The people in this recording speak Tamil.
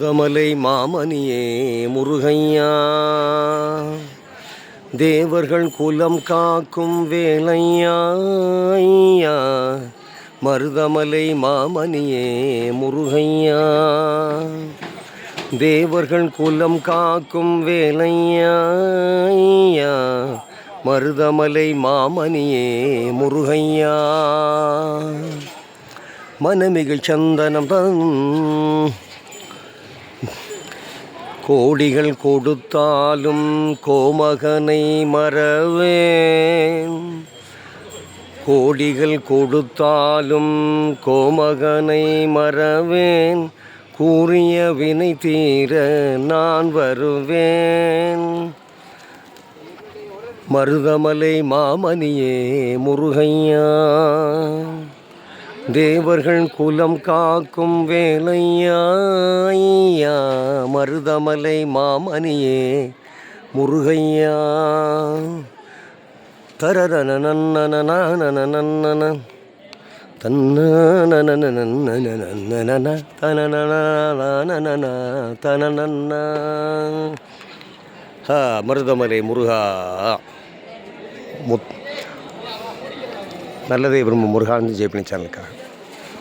மருதமலை மாமணியே முருகையா, தேவர்கள் குலம் காக்கும் வேலையா ஐயா. மருதமலை மாமணியே முருகையா, தேவர்கள் குலம் காக்கும் வேலையா ஐயா. மருதமலை மாமணியே முருகையா, மனமிகள் சந்தனம் தன் கோடிகள் கொடுத்தாலும் கோமகனை மறவேன். கோடிகள் கொடுத்தாலும் கோமகனை மறவேன். கூறிய வினை தீர நான் வருவேன். மருதமலை மாமணியே முருகையா, தேவர்கள் குலம் காக்கும் வேலையா ஐயா. மருதமலை மாமணியே முருகையா. தரரனனனனனனனனனன தன்னனனனனனனனன தனனனனனனனன தனனன. மருதமலை முருகா, நல்லதே விரும்பும் முருகானந்த ஜெயபினி சேனலுக்காக.